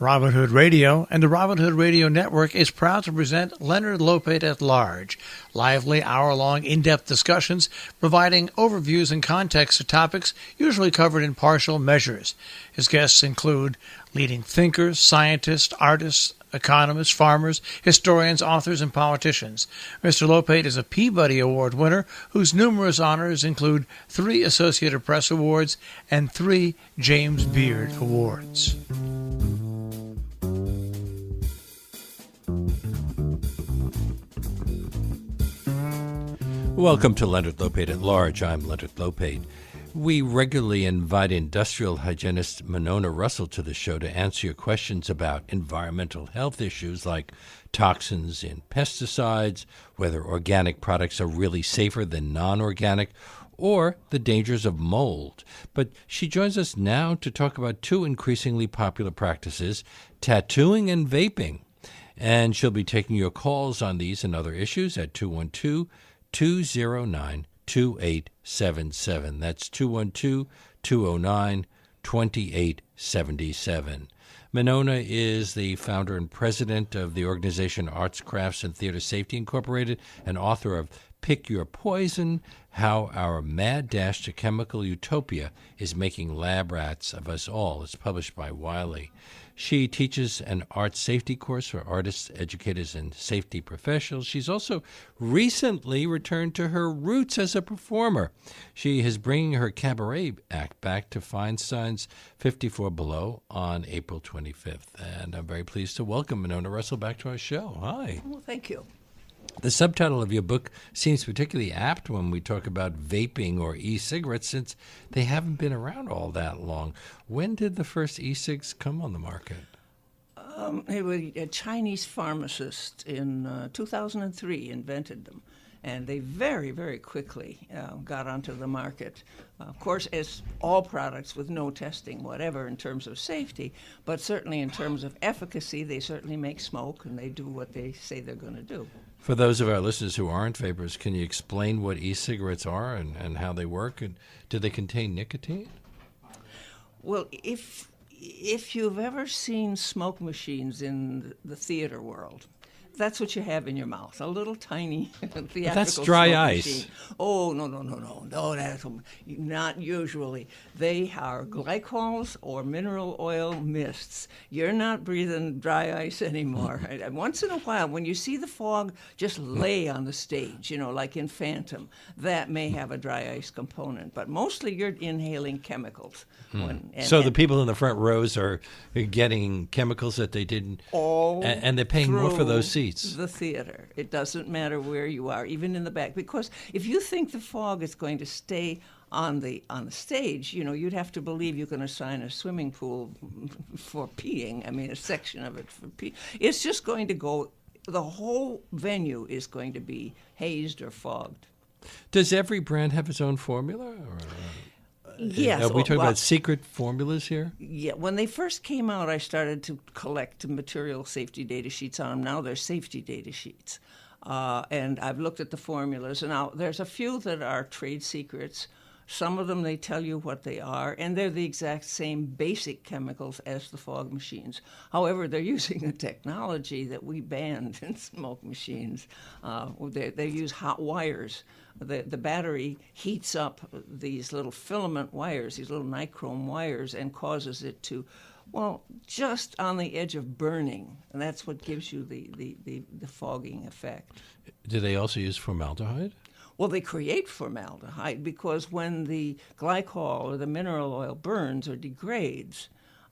Robin Hood Radio and the Robin Hood Radio Network is proud to present Leonard Lopate at Large, lively hour-long in-depth discussions providing overviews and context to topics usually covered in partial measures. His guests include leading thinkers, scientists, artists, economists, farmers, historians, authors, and politicians. Mr. Lopate is a Peabody Award winner whose numerous honors include 3 Associated Press Awards and 3 James Beard Awards. Welcome to Leonard Lopate at Large. I'm Leonard Lopate. We regularly invite industrial hygienist Monona Rossol to the show to answer your questions about environmental health issues like toxins in pesticides, whether organic products are really safer than non-organic, or the dangers of mold. But she joins us now to talk about 2 increasingly popular practices, tattooing and vaping. And she'll be taking your calls on these and other issues at 212-209-2877. That's 212-209-2877. Monona is the founder and president of the organization Arts, Crafts, and Theater Safety Incorporated and author of Pick Your Poison, How Our Mad Dash to Chemical Utopia is Making Lab Rats of Us All. It's published by Wiley. She teaches an art safety course for artists, educators, and safety professionals. She's also recently returned to her roots as a performer. She is bringing her cabaret act back to Feinstein's 54 Below on April 25th. And I'm very pleased to welcome Monona Rossol back to our show. Hi. Well, thank you. The subtitle of your book seems particularly apt when we talk about vaping or e-cigarettes, since they haven't been around all that long. When did the first e-cigs come on the market? It was a Chinese pharmacist in 2003 invented them, and they very, very quickly got onto the market. Of course, as all products with no testing, whatever, in terms of safety, but certainly in terms of efficacy, they certainly make smoke, and they do what they say they're going to do. For those of our listeners who aren't vapors, can you explain what e-cigarettes are and how they work? And do they contain nicotine? Well, if you've ever seen smoke machines in the theater world, that's what you have in your mouth, a little tiny theatrical that's dry smoke ice. Machine. Oh, no, that's not usually. They are glycols or mineral oil mists. You're not breathing dry ice anymore. Once in a while, when you see the fog just lay on the stage, like in Phantom, that may have a dry ice component, but mostly you're inhaling chemicals. So the people in the front rows are getting chemicals that they didn't, and they're paying more for those seats. The theater. It doesn't matter where you are, even in the back, because if you think the fog is going to stay on the stage, you'd have to believe you can assign a swimming pool for peeing. I mean, a section of it for peeing. It's just going to go. The whole venue is going to be hazed or fogged. Does every brand have its own formula? Yes. Are we talking about secret formulas here? Yeah. When they first came out, I started to collect material safety data sheets on them. Now they're safety data sheets. And I've looked at the formulas. And now there's a few that are trade secrets. Some of them, they tell you what they are, and they're the exact same basic chemicals as the fog machines. However, they're using a technology that we banned in smoke machines. They use hot wires. The battery heats up these little filament wires, these little nichrome wires, and causes it to, just on the edge of burning. And that's what gives you the fogging effect. Do they also use formaldehyde? Well, they create formaldehyde because when the glycol or the mineral oil burns or degrades,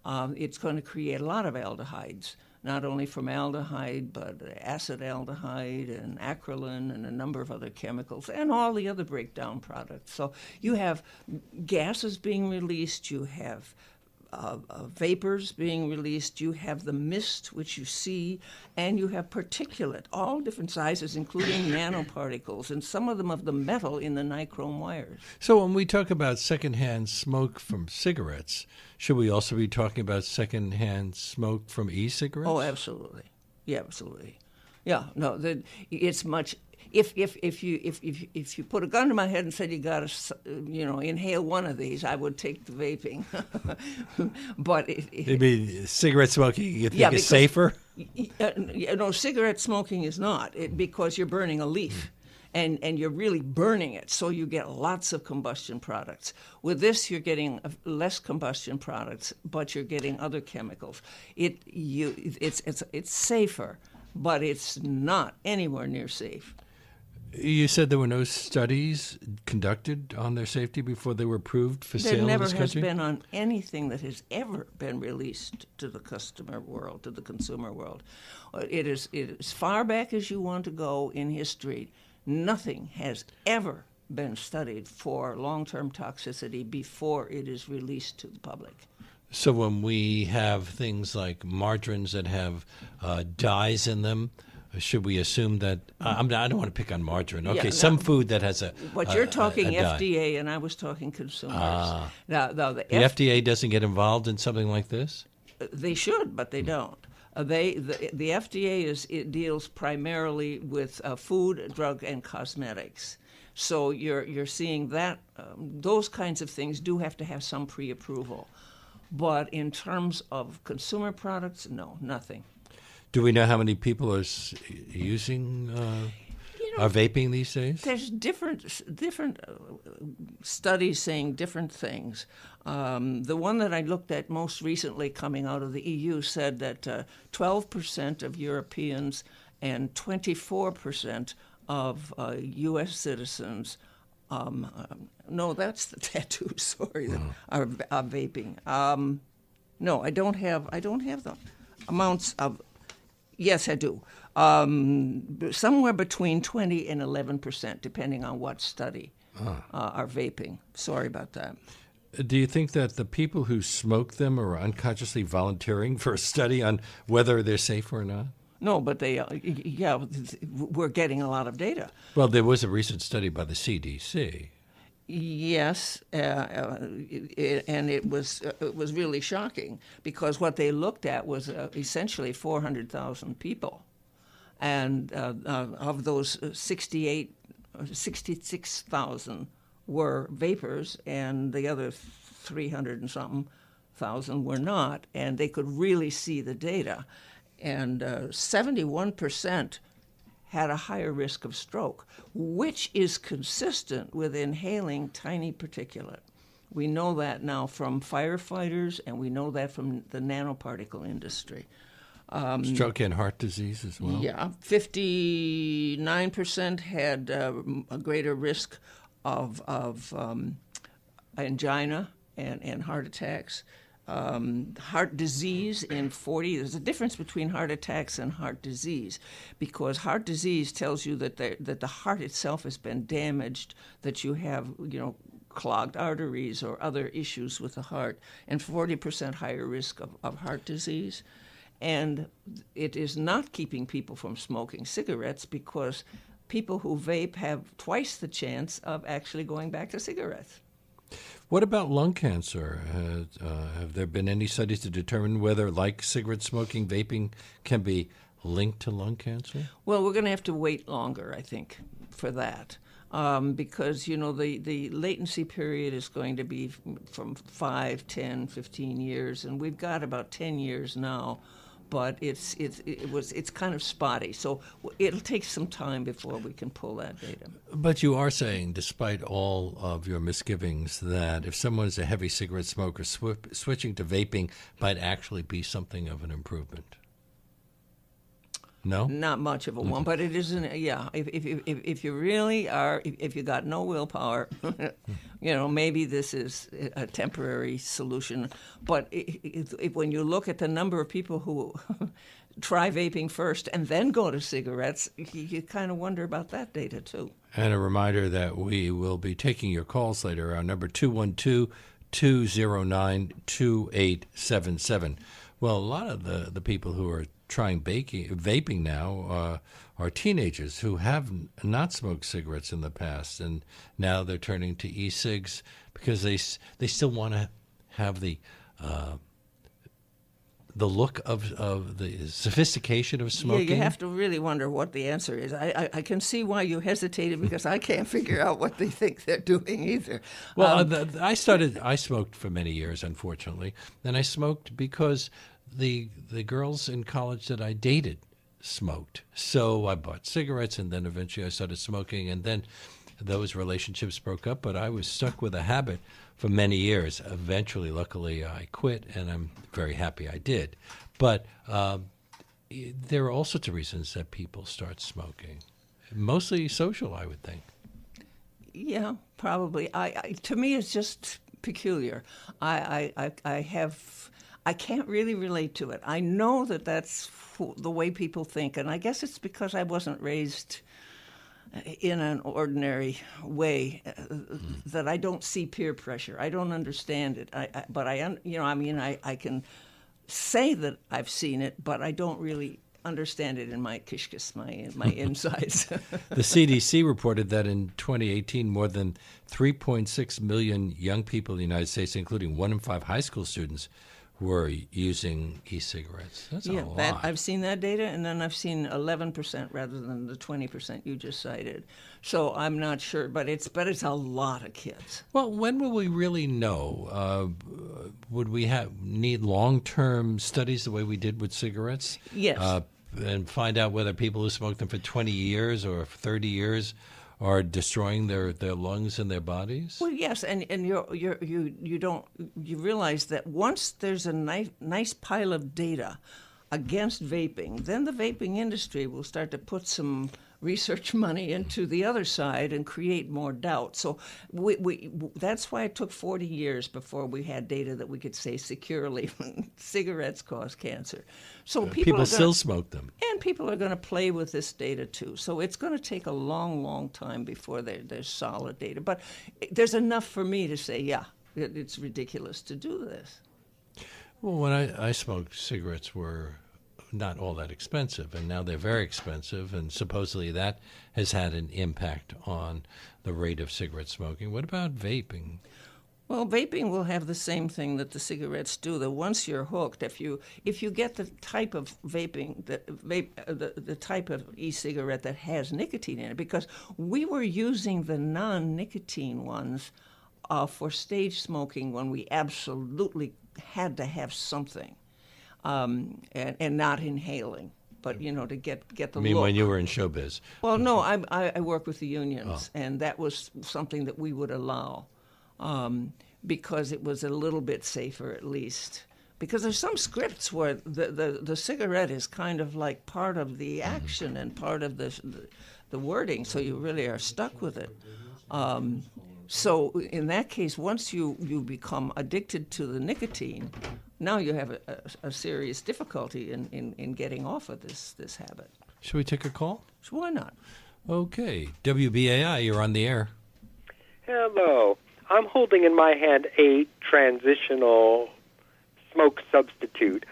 it's going to create a lot of aldehydes. Not only formaldehyde, but acetaldehyde and acrolein and a number of other chemicals and all the other breakdown products. So you have gases being released, you have vapors being released, you have the mist, which you see, and you have particulate, all different sizes, including nanoparticles, and some of them of the metal in the nichrome wires. So when we talk about secondhand smoke from cigarettes, should we also be talking about secondhand smoke from e-cigarettes? Oh, absolutely. Yeah, absolutely. Yeah, no, it's much... if you put a gun to my head and said you got to inhale one of these, I would take the vaping. But maybe cigarette smoking you think is because, safer? No, cigarette smoking is not because you're burning a leaf. And you're really burning it, so you get lots of combustion products. With this, you're getting less combustion products, but you're getting other chemicals. It's safer, but it's not anywhere near safe. You said there were no studies conducted on their safety before they were approved for sale in this country? There never has been on anything that has ever been released to the customer world, to the consumer world. It is as far back as you want to go in history. Nothing has ever been studied for long-term toxicity before it is released to the public. So when we have things like margarines that have dyes in them, should we assume that I don't want to pick on margarine. Okay, some food that has a. But you're talking FDA, and I was talking consumers. Now the FDA doesn't get involved in something like this. They should, but they don't. The FDA deals primarily with food, drug, and cosmetics. So you're seeing that those kinds of things do have to have some pre-approval. But in terms of consumer products, no, nothing. Do we know how many people are using are vaping these days? There's different studies saying different things. The one that I looked at most recently coming out of the EU said that 12% of Europeans and 24% of U.S. citizens no, that's the tattoo, sorry, are vaping. No, I don't have the amounts of. Yes, I do. Somewhere between 20 and 11%, depending on what study, are vaping. Sorry about that. Do you think that the people who smoke them are unconsciously volunteering for a study on whether they're safe or not? No, but we're getting a lot of data. Well, there was a recent study by the CDC. Yes, and it was really shocking because what they looked at was essentially 400,000 people, and of those 66,000 were vapors, and the other 300 and something thousand were not, and they could really see the data, and 71% had a higher risk of stroke, which is consistent with inhaling tiny particulate. We know that now from firefighters, and we know that from the nanoparticle industry. Stroke and heart disease as well? Yeah, 59% had a greater risk of angina and heart attacks. Heart disease in 40. There's a difference between heart attacks and heart disease, because heart disease tells you that the heart itself has been damaged, that you have clogged arteries or other issues with the heart, and 40% higher risk of heart disease. And it is not keeping people from smoking cigarettes, because people who vape have twice the chance of actually going back to cigarettes. What about lung cancer? Have there been any studies to determine whether, like cigarette smoking, vaping can be linked to lung cancer? Well, we're going to have to wait longer, I think, for that. Because, the latency period is going to be from 5, 10, 15 years, and we've got about 10 years now. But it's kind of spotty, so it'll take some time before we can pull that data. But you are saying, despite all of your misgivings, that if someone is a heavy cigarette smoker, switching to vaping might actually be something of an improvement. No, not much of a one, but it isn't. Yeah, if you really are, if you got no willpower, maybe this is a temporary solution. But when you look at the number of people who try vaping first and then go to cigarettes, you kind of wonder about that data too. And a reminder that we will be taking your calls later. Our number 212-209-2877. Well, a lot of the people who are trying vaping now are teenagers who have not smoked cigarettes in the past, and now they're turning to e-cigs because they still want to have the the look of the sophistication of smoking? Yeah, you have to really wonder what the answer is. I can see why you hesitated, because I can't figure out what they think they're doing either. Well, I smoked for many years, unfortunately, and I smoked because the girls in college that I dated smoked. So I bought cigarettes, and then eventually I started smoking, and then those relationships broke up, but I was stuck with a habit for many years. Eventually, luckily, I quit, and I'm very happy I did. But there are all sorts of reasons that people start smoking, mostly social, I would think. Yeah, probably. To me, it's just peculiar. I can't really relate to it. I know that that's the way people think, and I guess it's because I wasn't raised in an ordinary way that I don't see peer pressure. I don't understand it. I can say that I've seen it, but I don't really understand it in my kishkis, my insides. The CDC reported that in 2018, more than 3.6 million young people in the United States, including 1 in 5 high school students, were using e-cigarettes. That's a lot. I've seen that data, and then I've seen 11% rather than the 20% you just cited. So I'm not sure, but it's a lot of kids. Well, when will we really know? Would we need long-term studies the way we did with cigarettes? Yes. And find out whether people who smoke them for 20 years or 30 years are destroying their lungs and their bodies? Well, yes, and you realize that once there's a nice pile of data against vaping, then the vaping industry will start to put some research money into the other side and create more doubt. So that's why it took 40 years before we had data that we could say securely cigarettes cause cancer. So people still smoke them. And people are going to play with this data too. So it's going to take a long, long time before there's solid data. But there's enough for me to say, yeah, it's ridiculous to do this. Well, when I smoked, cigarettes were not all that expensive, and now they're very expensive, and supposedly that has had an impact on the rate of cigarette smoking. What about vaping? Well, vaping will have the same thing that the cigarettes do. That once you're hooked, if you get the type of vaping, the type of e-cigarette that has nicotine in it, because we were using the non-nicotine ones for stage smoking when we absolutely had to have something. And not inhaling, but to get the I mean, look. when you were in showbiz? Well, no, I work with the unions, and that was something that we would allow because it was a little bit safer, at least. Because there's some scripts where the cigarette is kind of like part of the action and part of the wording, so you really are stuck with it. So in that case, once you become addicted to the nicotine, now you have a serious difficulty in getting off of this habit. Should we take a call? So why not? Okay. WBAI, you're on the air. Hello. I'm holding in my hand a transitional smoke substitute.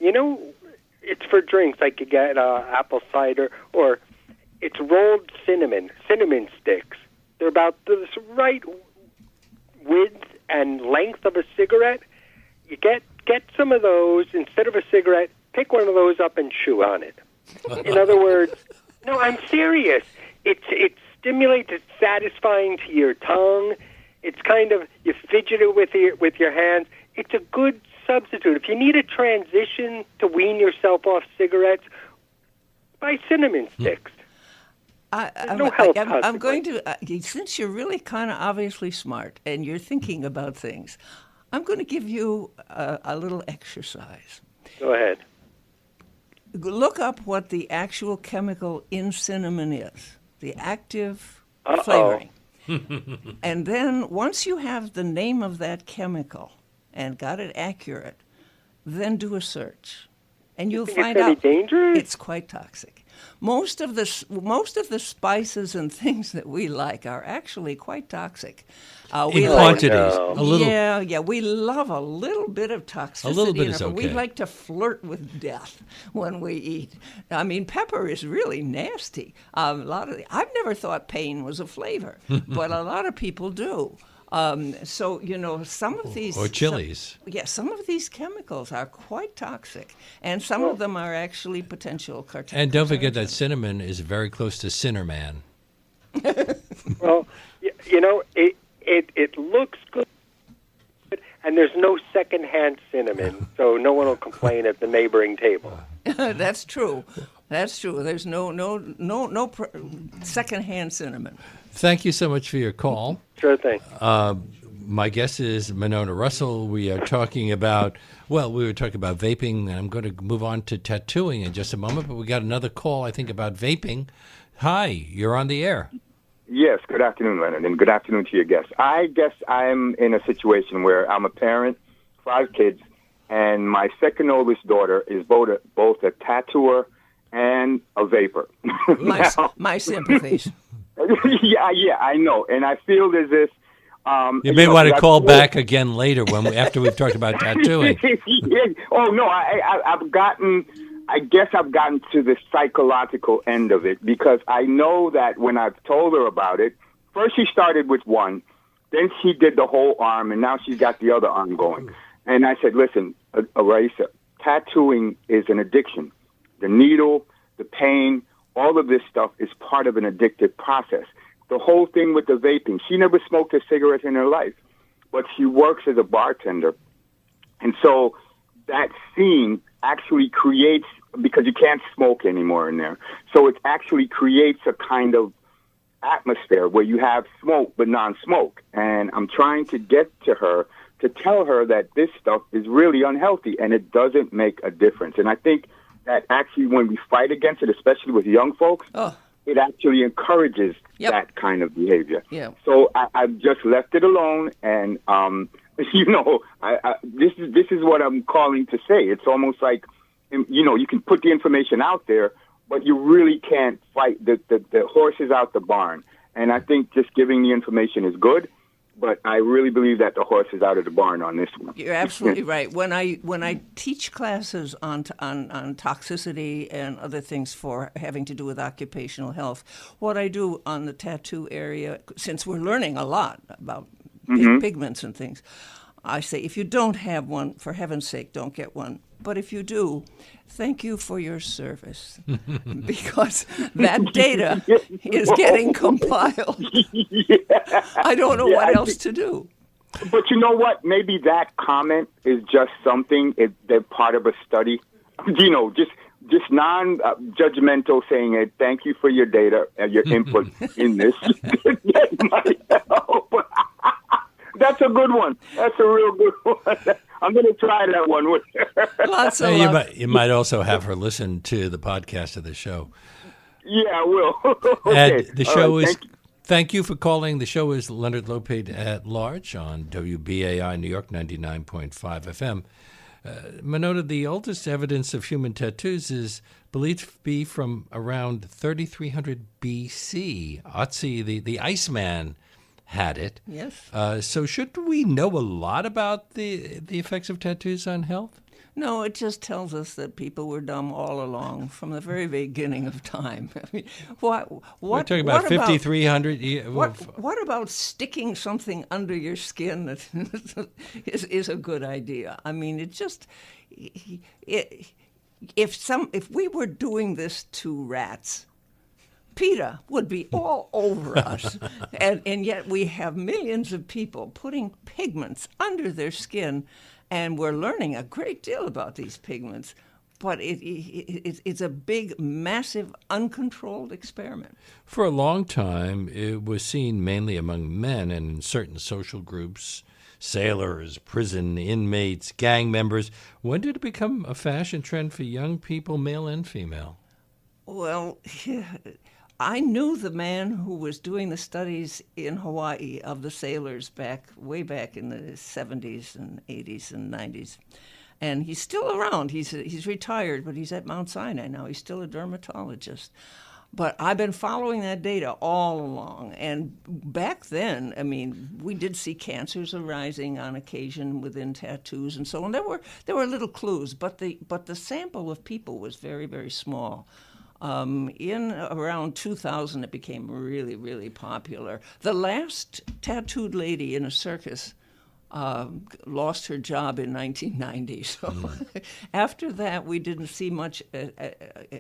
It's for drinks. I could get apple cider, or it's rolled cinnamon sticks. They're about the right width and length of a cigarette. You get some of those instead of a cigarette. Pick one of those up and chew on it. In other words, no, I'm serious. It stimulates. It's satisfying to your tongue. It's kind of, you fidget it with your hands. It's a good substitute. If you need a transition to wean yourself off cigarettes, buy cinnamon sticks. I'm going to, since you're really kind of obviously smart and you're thinking about things, I'm going to give you a little exercise. Go ahead. Look up what the actual chemical in cinnamon is, the active flavoring. And then once you have the name of that chemical and got it accurate, then do a search. And you'll find out dangerous? It's quite toxic. Most of the spices and things that we like are actually quite toxic. In quantities, a little. Yeah. We love a little bit of toxicity. A little bit is okay. We like to flirt with death when we eat. I mean, pepper is really nasty. I've never thought pain was a flavor, but a lot of people do. So, some of these... Or chilies. Some of these chemicals are quite toxic, and some of them are actually potential carcinogens. And don't forget that cinnamon is very close to Sinnerman. Well, it looks good, and there's no secondhand cinnamon, so no one will complain at the neighboring table. That's true. That's true. There's no secondhand cinnamon. Thank you so much for your call. Sure thing. My guest is Monona Rossol. We were talking about vaping, and I'm going to move on to tattooing in just a moment, but we got another call, I think, about vaping. Hi, you're on the air. Yes, good afternoon, Leonard, and good afternoon to your guests. I guess I'm in a situation where I'm a parent, 5 kids, and my second oldest daughter is both a tattooer and a vapor. My sympathies. Yeah, I know, and I feel as if you may want to call back again later after we've talked about tattooing. Oh no, I guess I've gotten to the psychological end of it, because I know that when I've told her about it, first she started with one, then she did the whole arm, and now she's got the other arm going. And I said, listen, Raisa, tattooing is an addiction. The needle, the pain, all of this stuff is part of an addictive process. The whole thing with the vaping, she never smoked a cigarette in her life, but she works as a bartender. And so that scene actually creates, because you can't smoke anymore in there, so it actually creates a kind of atmosphere where you have smoke but non-smoke. And I'm trying to get to her to tell her that this stuff is really unhealthy and it doesn't make a difference. And I think that actually when we fight against it, especially with young folks, it actually encourages that kind of behavior. Yeah. So I've just left it alone, and this is what I'm calling to say. It's almost like, you can put the information out there, but you really can't fight the horses out the barn. And I think just giving the information is good, but I really believe that the horse is out of the barn on this one. You're absolutely right. When I teach classes on toxicity and other things for having to do with occupational health, what I do on the tattoo area, since we're learning a lot about pigments and things, I say, if you don't have one, for heaven's sake, don't get one. But if you do, thank you for your service, because that data is getting compiled. I don't know what else to do. But you know what? Maybe that comment is just something, they're part of a study. Just non-judgmental, saying, hey, thank you for your data and your input in this. That might help. That's a good one. That's a real good one. I'm going to try that one with her. Lots of love. You might also have her listen to the podcast of the show. Yeah, I will. Okay. And the show is... Thank you for calling. The show is Leonard Lopate at Large on WBAI New York 99.5 FM. Monona, the oldest evidence of human tattoos is believed to be from around 3300 BC. IATSE, the Iceman, had it. Yes. So should we know a lot about the effects of tattoos on health? No, it just tells us that people were dumb all along from the very beginning of time. I mean, we're talking about 5,300 years. What about sticking something under your skin that is a good idea? I mean, if we were doing this to rats, PETA would be all over us. And yet we have millions of people putting pigments under their skin, and we're learning a great deal about these pigments. But it's a big, massive, uncontrolled experiment. For a long time, it was seen mainly among men and in certain social groups, sailors, prison inmates, gang members. When did it become a fashion trend for young people, male and female? Well, I knew the man who was doing the studies in Hawaii of the sailors way back in the 70s and 80s and 90s. And he's still around. He's retired, but he's at Mount Sinai now. He's still a dermatologist. But I've been following that data all along. And back then, I mean, we did see cancers arising on occasion within tattoos and so on. There were little clues, but the sample of people was very, very small. In around 2000, it became really, really popular. The last tattooed lady in a circus lost her job in 1990. So after that, we didn't see much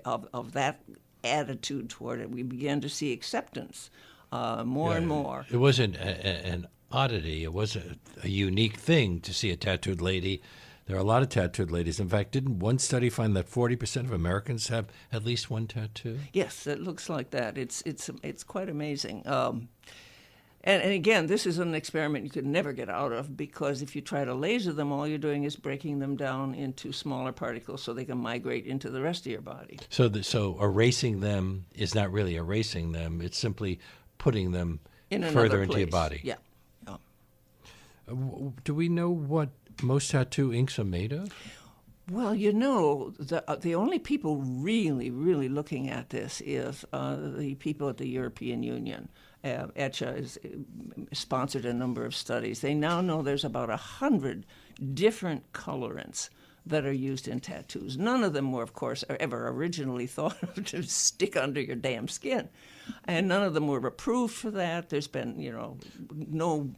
of that attitude toward it. We began to see acceptance more and more. It wasn't an oddity. It was a unique thing to see a tattooed lady. There are a lot of tattooed ladies. In fact, didn't one study find that 40% of Americans have at least one tattoo? Yes, it looks like that. It's quite amazing. And again, this is an experiment you could never get out of, because if you try to laser them, all you're doing is breaking them down into smaller particles so they can migrate into the rest of your body. So erasing them is not really erasing them. It's simply putting them further into your body. Yeah. Do we know what most tattoo inks are made of? Well, the only people really, really looking at this is the people at the European Union. IATSE has sponsored a number of studies. They now know there's about 100 different colorants that are used in tattoos. None of them were, of course, ever originally thought of to stick under your damn skin. And none of them were approved for that. There's been, no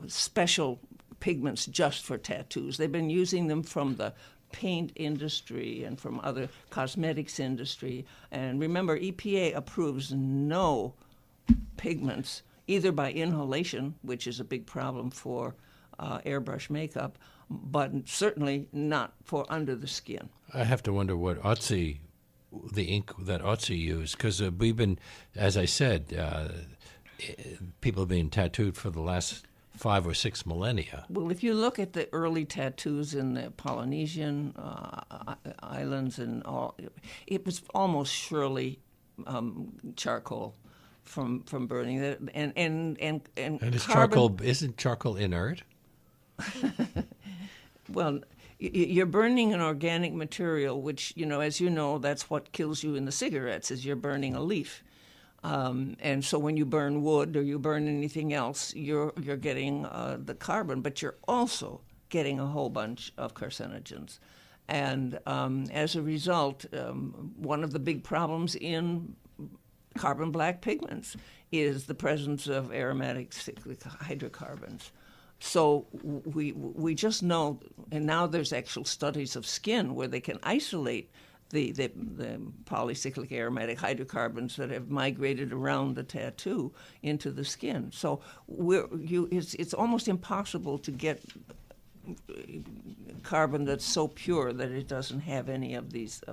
special pigments just for tattoos. They've been using them from the paint industry and from other cosmetics industry. And remember, EPA approves no pigments, either by inhalation, which is a big problem for airbrush makeup, but certainly not for under the skin. I have to wonder what IATSE, the ink that IATSE used, because we've been, as I said, people have been tattooed for the last 5 or 6 millennia. Well, if you look at the early tattoos in the Polynesian islands and all, it was almost surely charcoal from burning it, and is carbon, isn't charcoal inert? Well, you're burning an organic material, which, as you know, that's what kills you in the cigarettes, is you're burning a leaf. And so when you burn wood or you burn anything else, you're getting the carbon, but you're also getting a whole bunch of carcinogens. And as a result, one of the big problems in carbon black pigments is the presence of aromatic cyclic hydrocarbons. So we just know, and now there's actual studies of skin where they can isolate the polycyclic aromatic hydrocarbons that have migrated around the tattoo into the skin. So it's almost impossible to get carbon that's so pure that it doesn't have any of these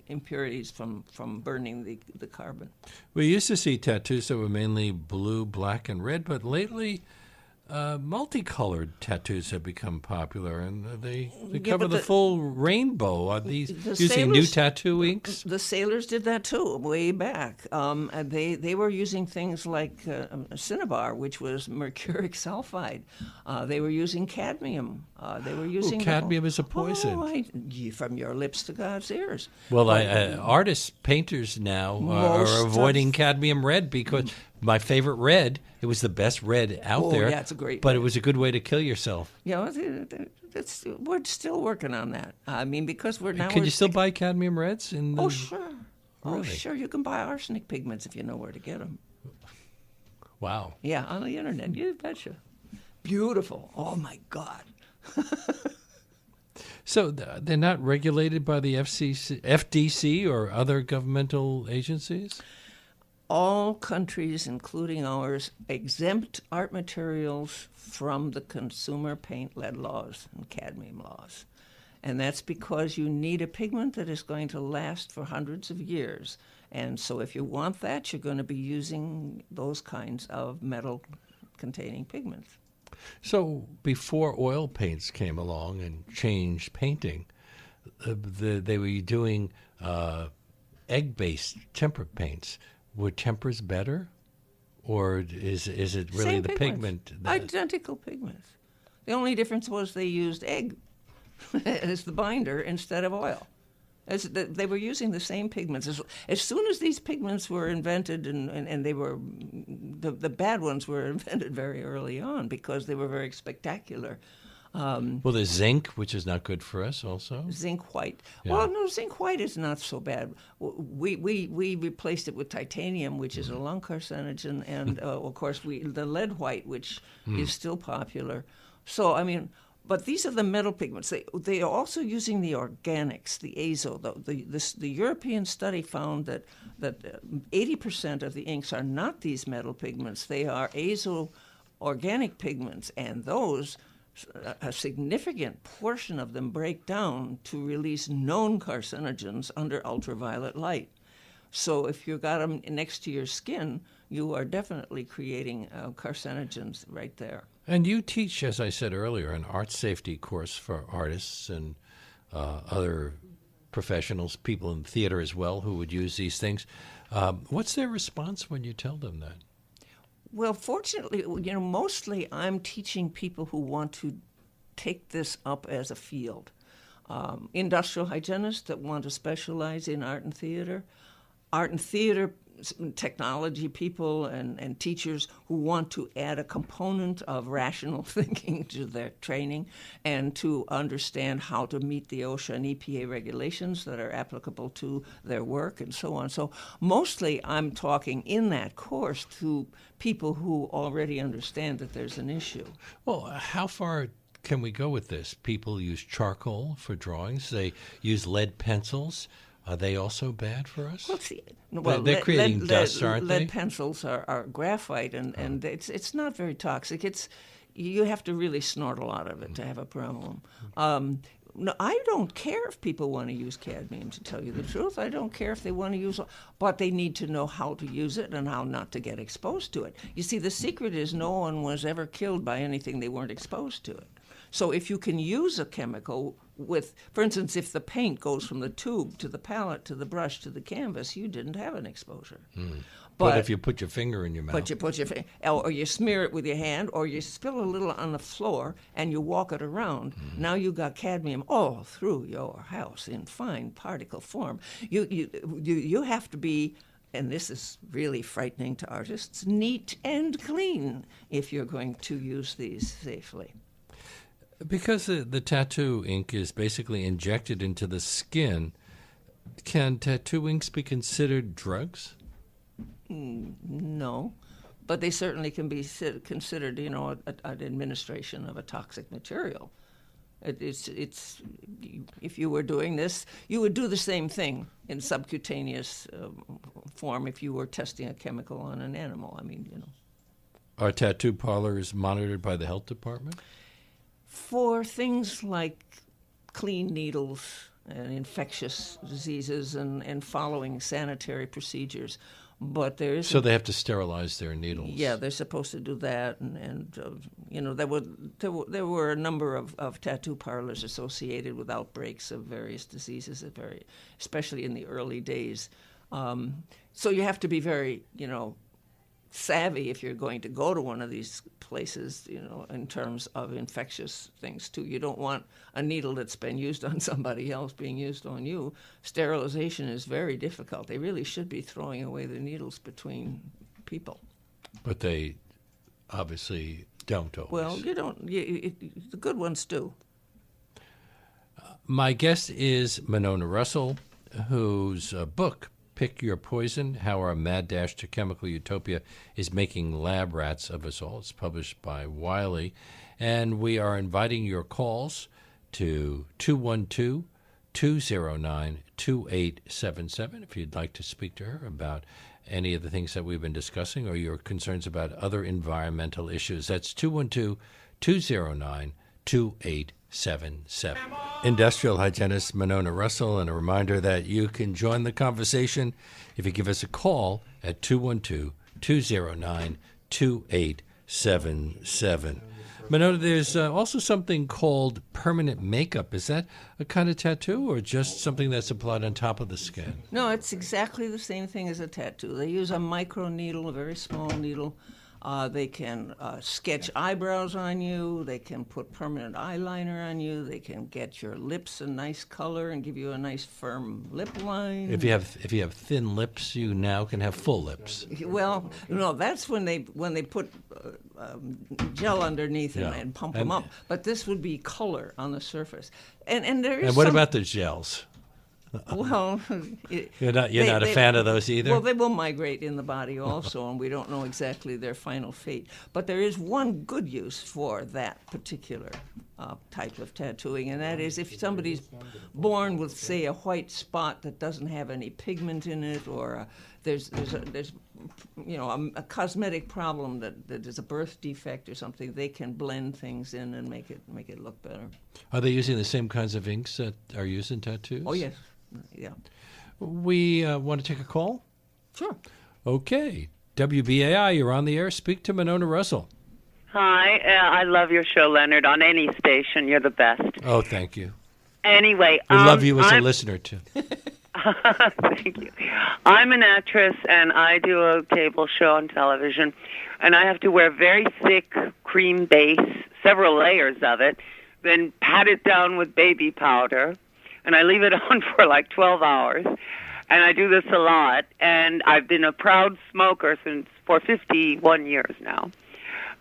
impurities from burning the carbon. We used to see tattoos that were mainly blue, black, and red, but lately multicolored tattoos have become popular, and they cover the full rainbow. Are these using new tattoo inks? The sailors did that too, way back. They were using things like cinnabar, which was mercuric sulfide. They were using cadmium. They were using cadmium is a poison. From your lips to God's ears. Well, artists, painters now are avoiding cadmium red because my favorite red, it was the best red out there. Yeah, it's a great but red. It was a good way to kill yourself. Yeah, we're still working on that. I mean, because we're now... Can you still buy cadmium reds? Oh, sure. Really? Oh, sure. You can buy arsenic pigments if you know where to get them. Wow. Yeah, on the internet. You betcha. Beautiful. Oh, my God. So they're not regulated by the FDC or other governmental agencies? All countries, including ours, exempt art materials from the consumer paint lead laws and cadmium laws. And that's because you need a pigment that is going to last for hundreds of years. And so if you want that, you're going to be using those kinds of metal-containing pigments. So before oil paints came along and changed painting, they were doing egg-based temper paints. Were tempers better, or is it really Same the pigments. pigment? Identical pigments. The only difference was they used egg as the binder instead of oil. They were using the same pigments. As soon as these pigments were invented, and they were the bad ones were invented very early on because they were very spectacular. Well, there's zinc, which is not good for us also. Zinc white. Yeah. Well, no, zinc white is not so bad. We replaced it with titanium, which is a lung carcinogen, and of course the lead white, which is still popular. So I mean, but these are the metal pigments. They are also using the organics, the azo. The European study found that 80% of the inks are not these metal pigments. They are azo organic pigments, and those, a significant portion of them break down to release known carcinogens under ultraviolet light. So if you've got them next to your skin, you are definitely creating carcinogens right there. And you teach, as I said earlier, an art safety course for artists and other professionals, people in theater as well, who would use these things. What's their response when you tell them that? Well, fortunately, mostly I'm teaching people who want to take this up as a field. Industrial hygienists that want to specialize in art and theater technology people and teachers who want to add a component of rational thinking to their training and to understand how to meet the OSHA and EPA regulations that are applicable to their work and so on. So mostly I'm talking in that course to people who already understand that there's an issue. Well, how far can we go with this? People use charcoal for drawings. They use lead pencils. Are they also bad for us? They're creating dust, aren't they? Lead pencils are graphite, and it's not very toxic. You have to really snort a lot of it to have a problem. No, I don't care if people want to use cadmium, to tell you the truth. I don't care if they want to use it, but they need to know how to use it and how not to get exposed to it. You see, the secret is no one was ever killed by anything they weren't exposed to it. So if you can use a chemical with, for instance, if the paint goes from the tube to the palette to the brush to the canvas, you didn't have an exposure. But if you put your finger in your mouth. But you put your finger, or you smear it with your hand, or you spill a little on the floor and you walk it around. Now you got cadmium all through your house in fine particle form. You have to be, and this is really frightening to artists, neat and clean if you're going to use these safely. Because the tattoo ink is basically injected into the skin, can tattoo inks be considered drugs? No, but they certainly can be considered, an administration of a toxic material. It's if you were doing this, you would do the same thing in subcutaneous form if you were testing a chemical on an animal. Are tattoo parlors monitored by the health department? For things like clean needles and infectious diseases and following sanitary procedures. But there is so they have to sterilize their needles. Yeah, they're supposed to do that, and there were a number of tattoo parlors associated with outbreaks of various diseases, especially in the early days. So you have to be very savvy if you're going to go to one of these places, in terms of infectious things too. You don't want a needle that's been used on somebody else being used on you. Sterilization is very difficult. They really should be throwing away the needles between people. But they obviously don't always. Well, you don't. The good ones do. My guest is Monona Rossol, whose book, Pick Your Poison, How Our Mad Dash to Chemical Utopia is Making Lab Rats of Us All. It's published by Wiley. And we are inviting your calls to 212-209-2877 if you'd like to speak to her about any of the things that we've been discussing or your concerns about other environmental issues. That's 212-209-2877. Industrial hygienist Monona Rossol, and a reminder that you can join the conversation if you give us a call at 212-209-2877. Monona, there's also something called permanent makeup. Is that a kind of tattoo or just something that's applied on top of the skin? No, it's exactly the same thing as a tattoo. They use a micro needle, a very small needle, They can sketch eyebrows on you. They can put permanent eyeliner on you. They can get your lips a nice color and give you a nice firm lip line. If you have thin lips, you now can have full lips. Well, no, that's when they put gel underneath and pump them up. But this would be color on the surface. And there is. And what about the gels? Well, you're not a fan of those either? Well, they will migrate in the body also, and we don't know exactly their final fate. But there is one good use for that particular type of tattooing, and that is if somebody's born with, say, a white spot that doesn't have any pigment in it, or there's a cosmetic problem that is a birth defect or something, they can blend things in and make it look better. Are they using the same kinds of inks that are used in tattoos? Oh, yes. Yeah. We want to take a call? Sure. Okay. WBAI, you're on the air. Speak to Monona Rossol. Hi. I love your show, Leonard. On any station, you're the best. Oh, thank you. Anyway. We love you as a listener, too. Thank you. I'm an actress, and I do a cable show on television, and I have to wear very thick cream base, several layers of it, then pat it down with baby powder, and I leave it on for like 12 hours. And I do this a lot, and I've been a proud smoker for 51 years now.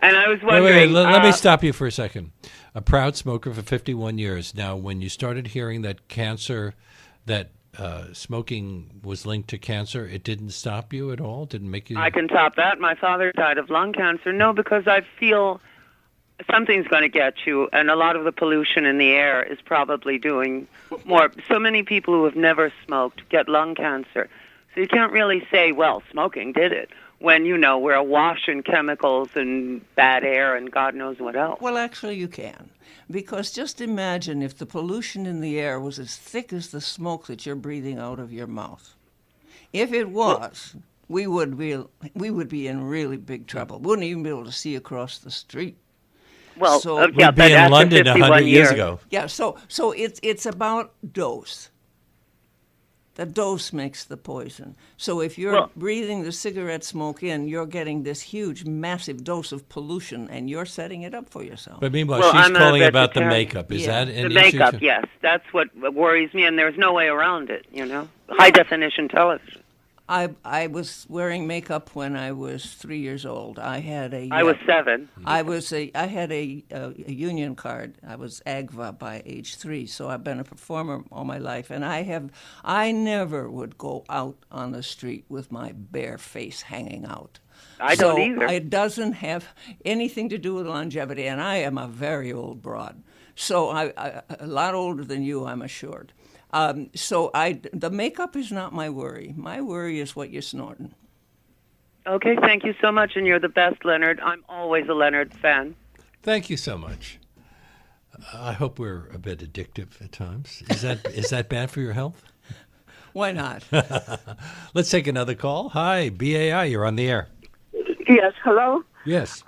And I was wondering... Wait, let me stop you for a second. A proud smoker for 51 years. Now, when you started hearing that smoking was linked to cancer, it didn't stop you at all? Didn't make you... I can top that. My father died of lung cancer. No, because I feel something's going to get you, and a lot of the pollution in the air is probably doing more. So many people who have never smoked get lung cancer. So you can't really say, well, smoking did it, when, we're awash in chemicals and bad air and God knows what else. Well, actually, you can. Because just imagine if the pollution in the air was as thick as the smoke that you're breathing out of your mouth. If it was, we would be in really big trouble. We wouldn't even be able to see across the street. Well, we'd be in London 100 years ago. Yeah, so it's about dose. The dose makes the poison. So if you're breathing the cigarette smoke in, you're getting this huge, massive dose of pollution, and you're setting it up for yourself. But meanwhile, she's calling about the makeup. Is that an issue? The makeup, yes. That's what worries me, and there's no way around it, High-definition television. I was wearing makeup when I was 3 years old. I was 7. I had a union card. I was AGVA by age 3, so I've been a performer all my life. And I never would go out on the street with my bare face hanging out. I don't either. It doesn't have anything to do with longevity, and I am a very old broad. So I a lot older than you, I'm assured. The makeup is not my worry. My worry is what you're snorting. Okay, thank you so much, and you're the best, Leonard. I'm always a Leonard fan. Thank you so much. I hope we're a bit addictive at times. Is that bad for your health? Why not? Let's take another call. Hi, BAI, you're on the air. Yes, hello? Yes.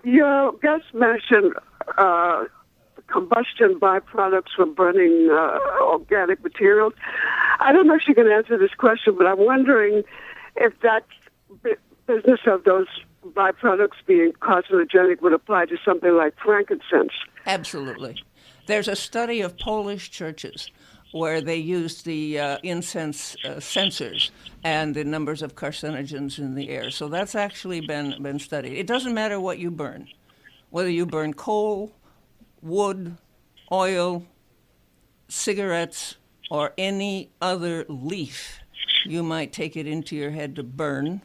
Your guest mentioned combustion byproducts from burning organic materials. I don't know if you can answer this question, but I'm wondering if that business of those byproducts being carcinogenic would apply to something like frankincense. Absolutely. There's a study of Polish churches where they used the incense sensors and the numbers of carcinogens in the air. So that's actually been studied. It doesn't matter what you burn, whether you burn coal, wood, oil, cigarettes, or any other leaf you might take it into your head to burn.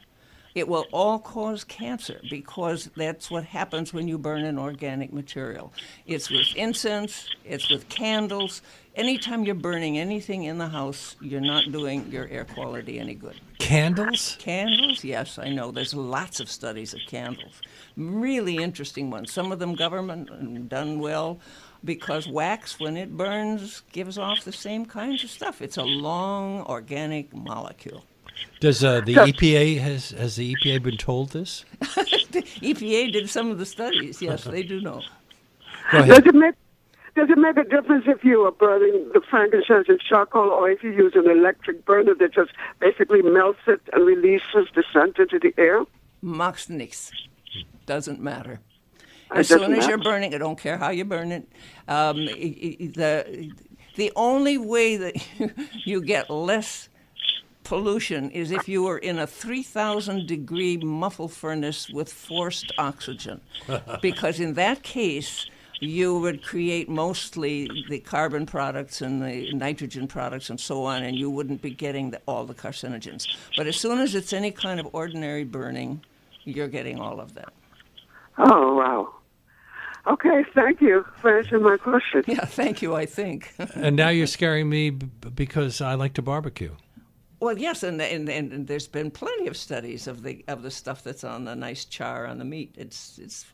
It will all cause cancer because that's what happens when you burn an organic material. It's with incense, it's with candles. Anytime you're burning anything in the house, you're not doing your air quality any good. Candles? Candles, yes, I know. There's lots of studies of candles. Really interesting ones. Some of them government done well because wax, when it burns, gives off the same kinds of stuff. It's a long organic molecule. Does the EPA, has the EPA been told this? The EPA did some of the studies, yes, they do know. Go ahead. Does it make a difference if you are burning the frankincense in charcoal or if you use an electric burner that just basically melts it and releases the scent into the air? Macht's nichts. Doesn't matter. As soon as you're burning, I don't care how you burn it. The only way that you get less pollution is if you were in a 3,000-degree muffle furnace with forced oxygen, because in that case, you would create mostly the carbon products and the nitrogen products and so on, and you wouldn't be getting all the carcinogens. But as soon as it's any kind of ordinary burning, you're getting all of that. Oh, wow. Okay, thank you for answering my question. Yeah, thank you, I think. And now you're scaring me because I like to barbecue. Well, yes, and there's been plenty of studies of the stuff that's on the nice char on the meat. It's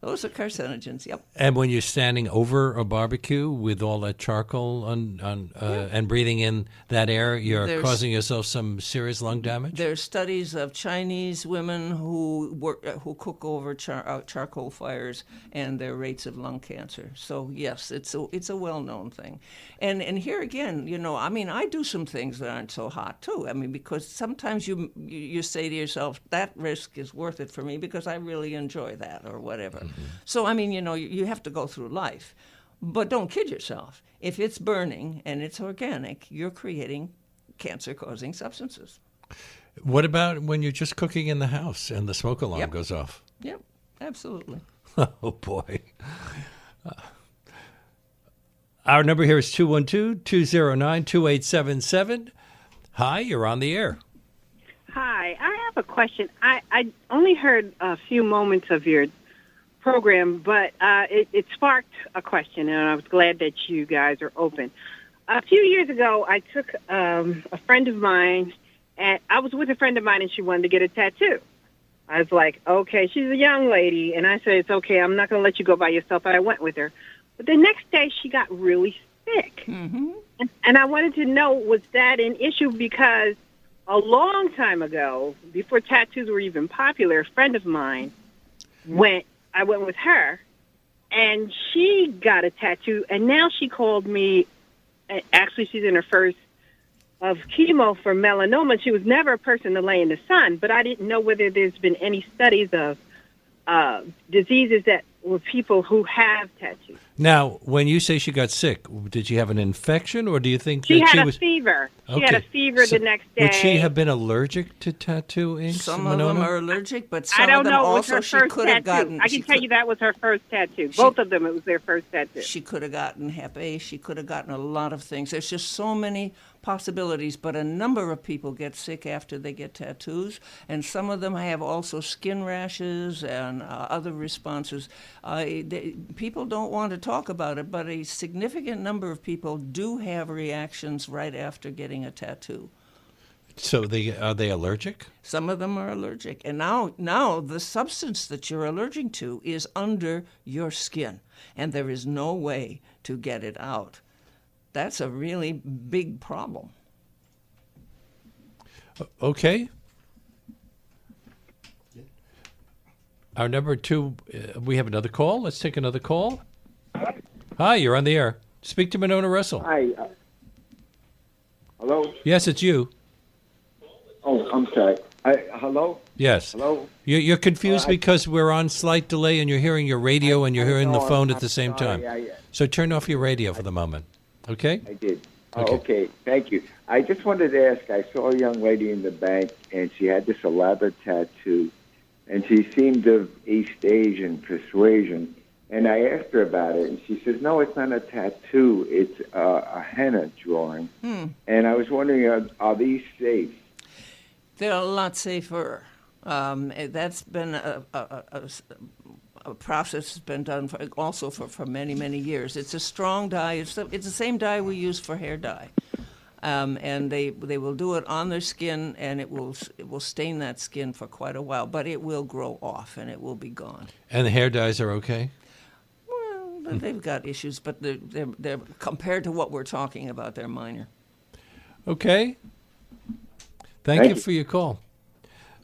those are carcinogens. Yep. And when you're standing over a barbecue with all that charcoal and breathing in that air, you're causing yourself some serious lung damage. There's studies of Chinese women who cook over charcoal fires and their rates of lung cancer. So yes, it's a well-known thing. And here again, I do some things that aren't so hot too. I mean, because sometimes you say to yourself, that risk is worth it for me because I really enjoy that or whatever. Mm-hmm. So, you have to go through life. But don't kid yourself. If it's burning and it's organic, you're creating cancer-causing substances. What about when you're just cooking in the house and the smoke alarm goes off? Yep, absolutely. Oh, boy. Our number here is 212-209-2877. Hi, you're on the air. Hi, I have a question. I only heard a few moments of your program, but it sparked a question, and I was glad that you guys are open. A few years ago, I took a friend of mine, and I was with a friend of mine, and she wanted to get a tattoo. I was like, okay, she's a young lady, and I said, it's okay, I'm not going to let you go by yourself, but I went with her. But the next day, she got really sick, and I wanted to know, was that an issue? Because a long time ago, before tattoos were even popular, a friend of mine I went with her, and she got a tattoo, and now she called me. Actually, she's in her first of chemo for melanoma. She was never a person to lay in the sun, but I didn't know whether there's been any studies of diseases that were people who have tattoos. Now, when you say she got sick, did she have an infection, or do you think she that had a fever? She had a fever the next day. Would she have been allergic to tattoo inks? Some of them are allergic, but some I don't of them know. also It was her she first could have tattoo. gotten. I can tell you that was her first tattoo. Both of them, it was their first tattoo. She could have gotten Hep A. She could have gotten a lot of things. There's just so many possibilities, but a number of people get sick after they get tattoos, and some of them have also skin rashes and other responses. People don't want to talk about it, but a significant number of people do have reactions right after getting a tattoo. So are they allergic? Some of them are allergic. And now the substance that you're allergic to is under your skin, and there is no way to get it out. That's a really big problem. Okay. Our number 2, we have another call. Let's take another call. Hi, you're on the air. Speak to Monona Rossol. Hi. Hello? Yes, it's you. Oh, I'm sorry. Hello? Yes. Hello? You're confused because we're on slight delay and you're hearing your radio and you're hearing the phone at the same time. So turn off your radio for the moment. Okay? I did. Okay, thank you. I just wanted to ask, I saw a young lady in the bank, and she had this elaborate tattoo, and she seemed of East Asian persuasion, and I asked her about it, and she says, no, it's not a tattoo, it's a henna drawing. And I was wondering, are these safe? They're a lot safer. That's been a process has been done for many, many years. It's a strong dye. It's the same dye we use for hair dye. And they will do it on their skin, and it will stain that skin for quite a while, but it will grow off, and it will be gone. And the hair dyes are okay? Well, they've got issues, but they're compared to what we're talking about, they're minor. Okay. Thank you for your call.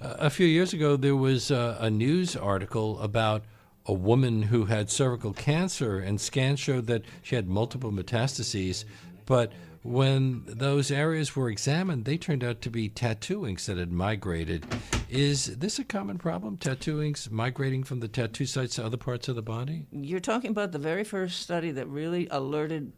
A few years ago, there was a news article about a woman who had cervical cancer, and scans showed that she had multiple metastases, but when those areas were examined, they turned out to be tattoo inks that had migrated. Is this a common problem, tattoo inks migrating from the tattoo sites to other parts of the body? You're talking about the very first study that really alerted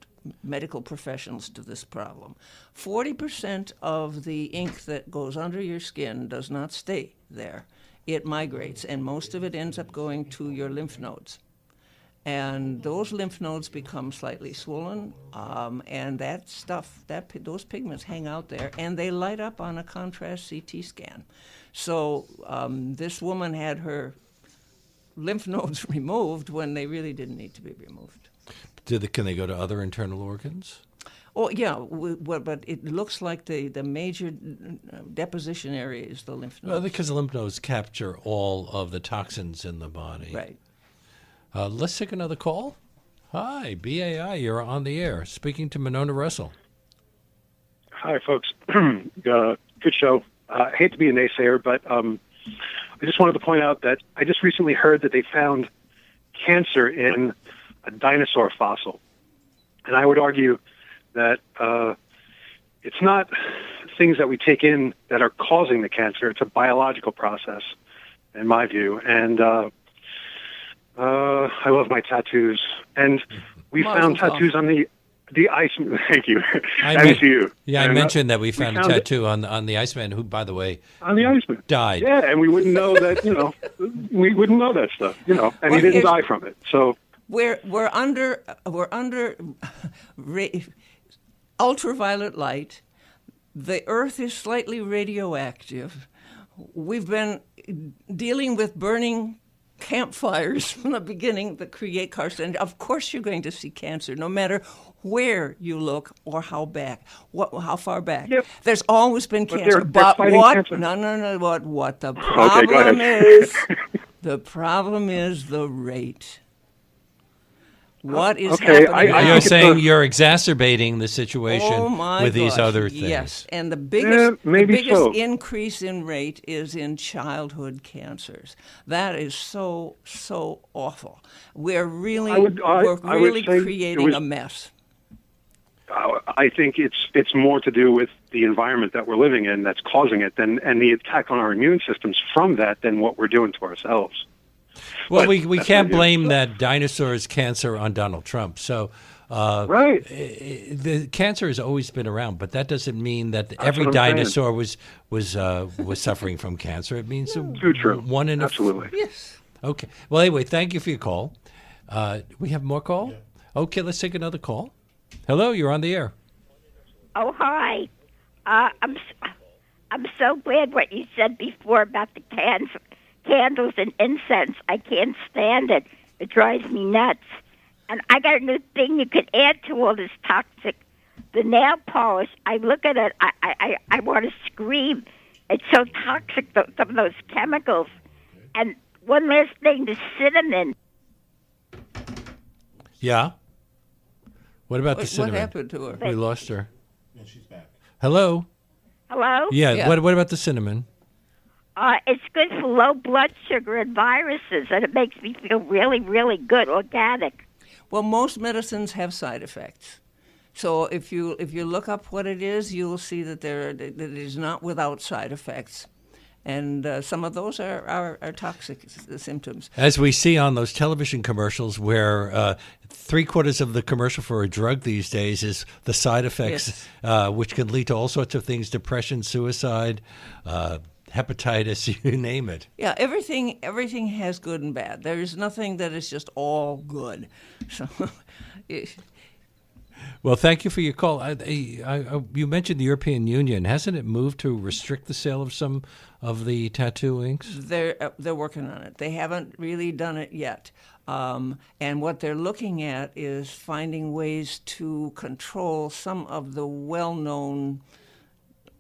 medical professionals to this problem. 40% of the ink that goes under your skin does not stay there. It migrates, and most of it ends up going to your lymph nodes. And those lymph nodes become slightly swollen, and that stuff, those pigments hang out there, and they light up on a contrast CT scan. So this woman had her lymph nodes removed when they really didn't need to be removed. Can they go to other internal organs? Oh, yeah, but it looks like the major deposition area is the lymph nodes. Well, because the lymph nodes capture all of the toxins in the body. Right. Let's take another call. Hi, BAI, you're on the air. Speaking to Monona Rossol. Hi, folks. Good show. I hate to be a naysayer, but I just wanted to point out that I just recently heard that they found cancer in a dinosaur fossil. And I would argue that it's not things that we take in that are causing the cancer. It's a biological process, in my view. And I love my tattoos. And we found tattoos on the ice. Thank you. And to you. Yeah, and, I mentioned that we found a tattoo on the Iceman, who, by the way, on the Iceman died. Yeah, and we wouldn't know that. We wouldn't know that stuff. And he didn't die from it. So we're under ultraviolet light. The Earth is slightly radioactive. We've been dealing with burning campfires from the beginning that create carcinogens. Of course you're going to see cancer, no matter where you look or how far back. Yep. There's always been But cancer. they're But fighting what? cancer. No. What the problem Okay, go ahead. is? The problem is the rate. What is Okay, happening now? You're saying you're exacerbating the situation Oh my with these gosh, other things. Yes, and the biggest maybe so. increase in rate is in childhood cancers. That is so awful. We're really I would say creating a mess. I think it's more to do with the environment that we're living in that's causing it, and the attack on our immune systems from that than what we're doing to ourselves. Well, But we that's can't my view. blame that dinosaurs cancer on Donald Trump. So, Right. the cancer has always been around, but that doesn't mean that every what I'm saying. dinosaur was suffering from cancer. It means Too true. one in Absolutely. Yes. Okay. Well, anyway, thank you for your call. We have more call? Okay, let's take another call. Hello, you're on the air. Oh, hi. I'm so glad what you said before about the candles and incense. I can't stand it. It drives me nuts. And I got a new thing you could add to all this toxic. The nail polish, I look at it, I want to scream. It's so toxic, some of those chemicals. And one last thing, the cinnamon. Yeah? What about the What cinnamon? happened to her? We lost her. Yeah, she's back. Hello? Hello? Yeah. What about the cinnamon? It's good for low blood sugar and viruses, and it makes me feel really, really good, organic. Well, most medicines have side effects. So if you look up what it is, you will see that that it is not without side effects. And some of those are toxic symptoms. As we see on those television commercials where 3/4 of the commercial for a drug these days is the side effects, which can lead to all sorts of things, depression, suicide, hepatitis, you name it. Yeah, everything has good and bad. There is nothing that is just all good. So, Well, thank you for your call. You mentioned the European Union. Hasn't it moved to restrict the sale of some of the tattoo inks? they're working on it. They haven't really done it yet. And what they're looking at is finding ways to control some of the well-known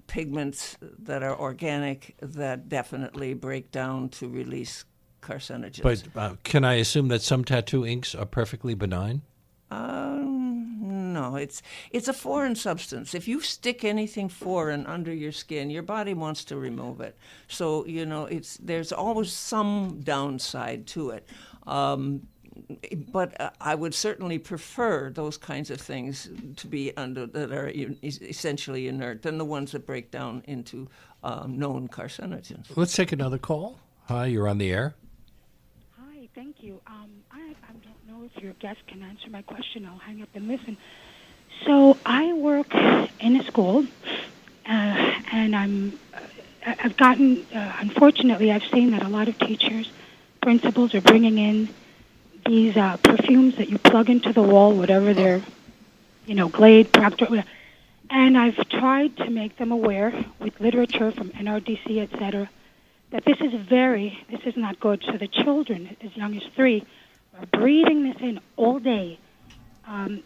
pigments that are organic that definitely break down to release carcinogens. But can I assume that some tattoo inks are perfectly benign? No, it's a foreign substance. If you stick anything foreign under your skin, your body wants to remove it. So there's always some downside to it. But I would certainly prefer those kinds of things to be that are essentially inert than the ones that break down into known carcinogens. Let's take another call. Hi, you're on the air. Hi, thank you. I don't know if your guest can answer my question. I'll hang up and listen. So I work in a school, and I've gotten, unfortunately, I've seen that a lot of teachers, principals are bringing in these perfumes that you plug into the wall, whatever they're, Glade, Procter, whatever. And I've tried to make them aware with literature from NRDC, etc., that this is not good. So the children, as young as 3, are breathing this in all day.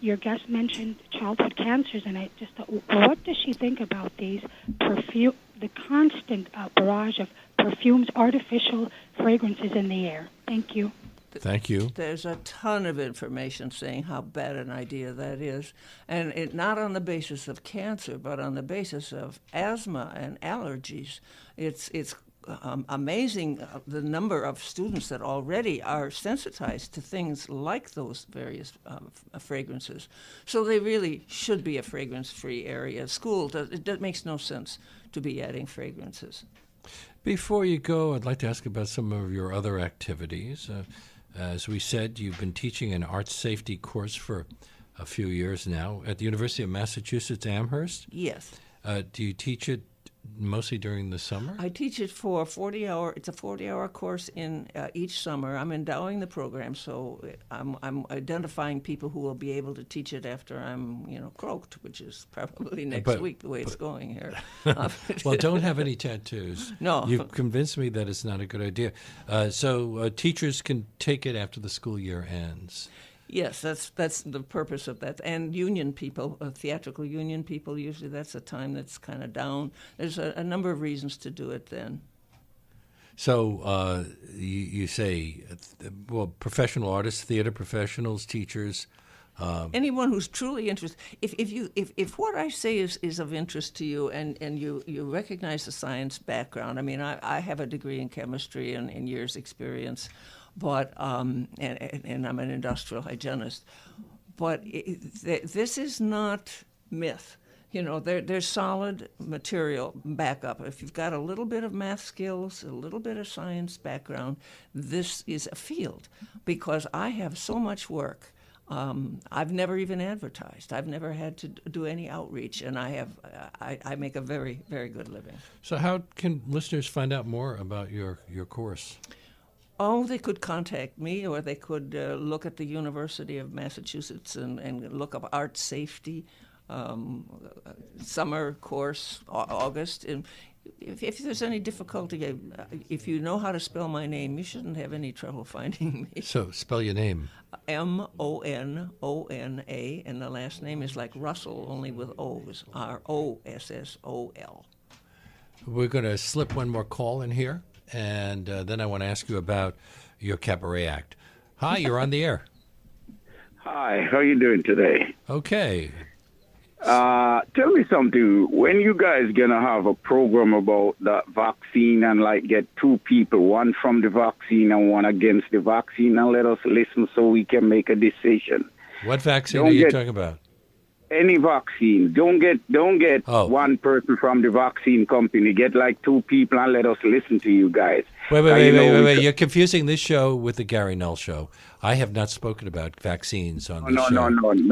Your guest mentioned childhood cancers, and I just thought, what does she think about these the constant barrage of perfumes, artificial fragrances in the air? Thank you. Thank you. There's a ton of information saying how bad an idea that is, and not on the basis of cancer, but on the basis of asthma and allergies. It's amazing the number of students that already are sensitized to things like those various fragrances. So they really should be a fragrance-free area. School, it makes no sense to be adding fragrances. Before you go, I'd like to ask about some of your other activities. As we said, you've been teaching an art safety course for a few years now at the University of Massachusetts Amherst. Yes. Do you teach it mostly during the summer? I teach it for 40-hour. It's a 40-hour course in each summer. I'm endowing the program, so I'm identifying people who will be able to teach it after I'm, croaked, which is probably next week the way it's going here. Well, don't have any tattoos. No. You've convinced me that it's not a good idea. So teachers can take it after the school year ends. Yes, that's the purpose of that. And union people, theatrical union people, usually that's a time that's kind of down. There's a number of reasons to do it then. So you say, professional artists, theater professionals, teachers. Anyone who's truly interested. If what I say is of interest to you and you recognize the science background, I mean, I have a degree in chemistry and in years' experience. But and I'm an industrial hygienist, but this is not myth. There's solid material backup. If you've got a little bit of math skills, a little bit of science background, this is a field. Because I have so much work. I've never even advertised. I've never had to do any outreach, and I make a very, very good living. So how can listeners find out more about your course? Oh, they could contact me, or they could look at the University of Massachusetts and look up art safety, summer course, August. And if there's any difficulty, if you know how to spell my name, you shouldn't have any trouble finding me. So spell your name. Monona, and the last name is like Russell, only with O's, Rossol. We're going to slip one more call in here. And then I want to ask you about your cabaret act. Hi, you're on the air. Hi, how are you doing today? Okay. Tell me something. When you guys going to have a program about the vaccine and get 2 people, one from the vaccine and one against the vaccine, and let us listen so we can make a decision? What vaccine are you talking about? Any vaccine. Don't get one person from the vaccine company. Get 2 people and let us listen to you guys. Wait. You're confusing this show with the Gary Null show. I have not spoken about vaccines on this show. No. I'm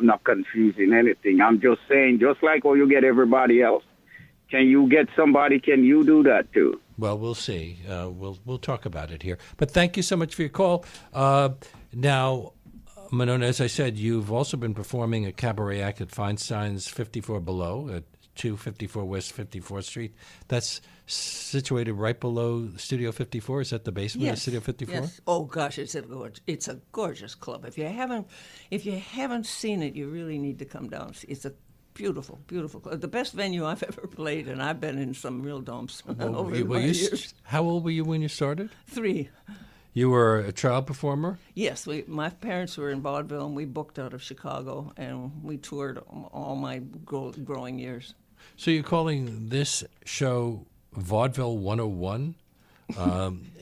not confusing anything. I'm just saying, just like you get everybody else. Can you get somebody? Can you do that too? Well, we'll see. We'll talk about it here. But thank you so much for your call. Now, Monona, as I said, you've also been performing a cabaret act at Feinstein's 54 Below at 254 West 54th Street. That's situated right below Studio 54. Is that the basement of Studio 54? Yes. Oh gosh, it's a gorgeous club. If you haven't seen it, you really need to come down. It's a beautiful, beautiful club. The best venue I've ever played, and I've been in some real dumps over my years. How old were you when you started? 3. You were a child performer? Yes. My parents were in vaudeville, and we booked out of Chicago, and we toured all my growing years. So you're calling this show Vaudeville 101?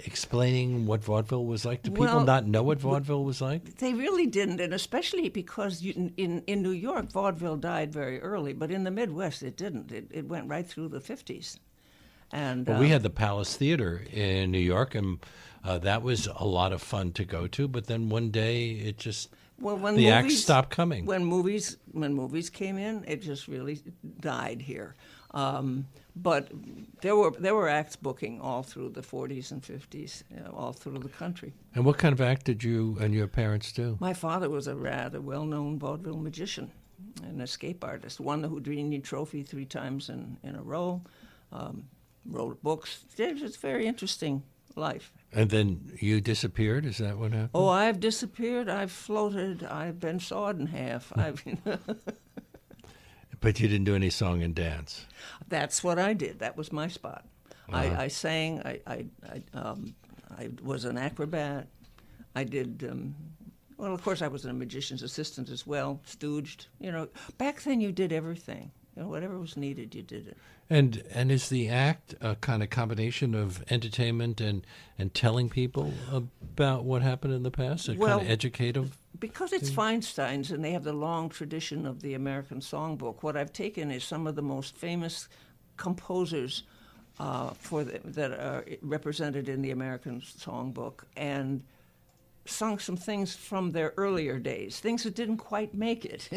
explaining what vaudeville was like? Do people not know what vaudeville was like? They really didn't, and especially because in New York, vaudeville died very early, but in the Midwest, it didn't. It went right through the 50s. And we had the Palace Theater in New York, and that was a lot of fun to go to. But then one day, it just the acts stopped coming. When movies came in, it just really died here. But there were acts booking all through the 40s and 50s, all through the country. And what kind of act did you and your parents do? My father was a rather well-known vaudeville magician, an escape artist, won the Houdini Trophy 3 times in a row, wrote books. It was a very interesting life. And then you disappeared? Is that what happened? Oh, I've disappeared. I've floated. I've been sawed in half. But you didn't do any song and dance. That's what I did. That was my spot. I sang. I was an acrobat. I did. Well, of course, I was a magician's assistant as well. Stooged. Back then you did everything. Whatever was needed, you did it. And is the act a kind of combination of entertainment and telling people about what happened in the past? Kind of educative? Because it's Feinstein's and they have the long tradition of the American Songbook, what I've taken is some of the most famous composers that are represented in the American Songbook and sung some things from their earlier days, things that didn't quite make it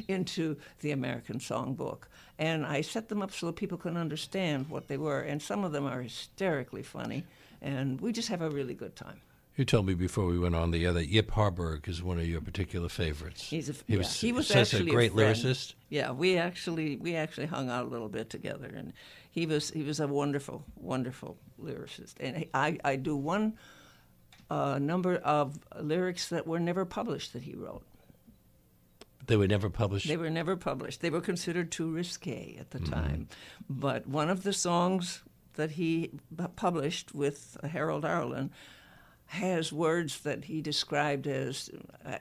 into the American Songbook. And I set them up so that people can understand what they were. And some of them are hysterically funny. And we just have a really good time. You told me before we went on the other, Yip Harburg is one of your particular favorites. He was such actually a great friend. Lyricist. Yeah, we actually hung out a little bit together, and he was a wonderful, wonderful lyricist. And I do one number of lyrics that were never published that he wrote. They were never published? They were never published. They were considered too risque at the time. But one of the songs that he published with Harold Arlen has words that he described as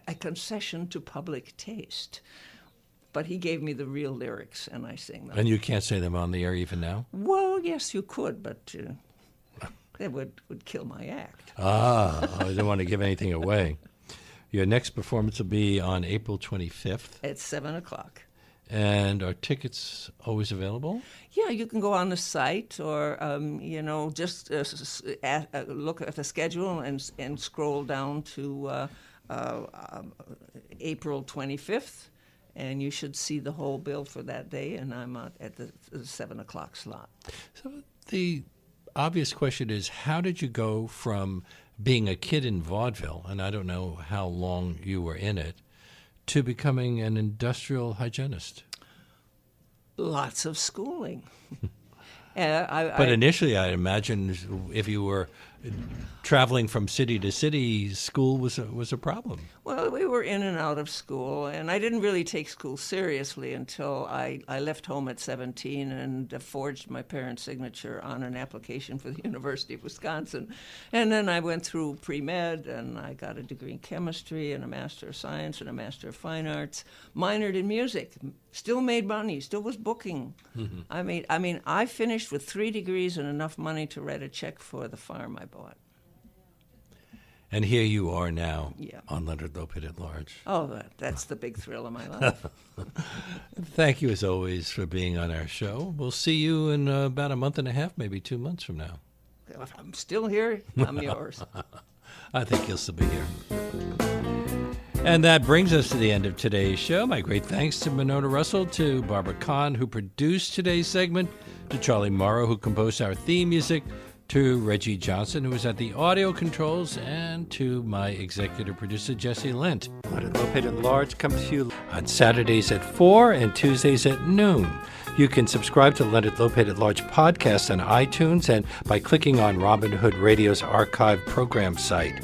a concession to public taste. But he gave me the real lyrics, and I sing them. And you can't say them on the air even now? Well, yes, you could, but that would kill my act. I don't want to give anything away. Your next performance will be on April 25th. At 7 o'clock. And are tickets always available? Yeah, you can go on the site or, just look at the schedule and scroll down to April 25th, and you should see the whole bill for that day, and I'm at the 7 o'clock slot. So the obvious question is, how did you go from being a kid in vaudeville, and I don't know how long you were in it, to becoming an industrial hygienist? Lots of schooling. But initially, I imagine if you were traveling from city to city, school was a problem. Well, we were in and out of school, and I didn't really take school seriously until I left home at 17 and forged my parents' signature on an application for the University of Wisconsin. And then I went through pre-med, and I got a degree in chemistry and a Master of Science and a Master of Fine Arts, minored in music, still made money, still was booking. Mm-hmm. I mean, I finished with 3 degrees and enough money to write a check for the farm I bought. And here you are now on Leonard Lopate at Large. Oh, that's the big thrill of my life. Thank you, as always, for being on our show. We'll see you in about a month and a half, maybe 2 months from now. If I'm still here, I'm yours. I think you'll still be here. And that brings us to the end of today's show. My great thanks to Monona Rossol, to Barbara Kahn, who produced today's segment, to Charlie Morrow, who composed our theme music, to Reggie Johnson, who was at the audio controls, and to my executive producer, Jesse Lent. Leonard Lopate at Large comes to you on Saturdays at 4 and Tuesdays at noon. You can subscribe to Leonard Lopate at Large podcast on iTunes and by clicking on Robin Hood Radio's archive program site,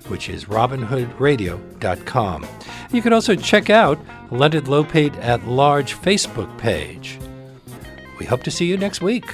which is robinhoodradio.com. You can also check out Leonard Lopate at Large Facebook page. We hope to see you next week.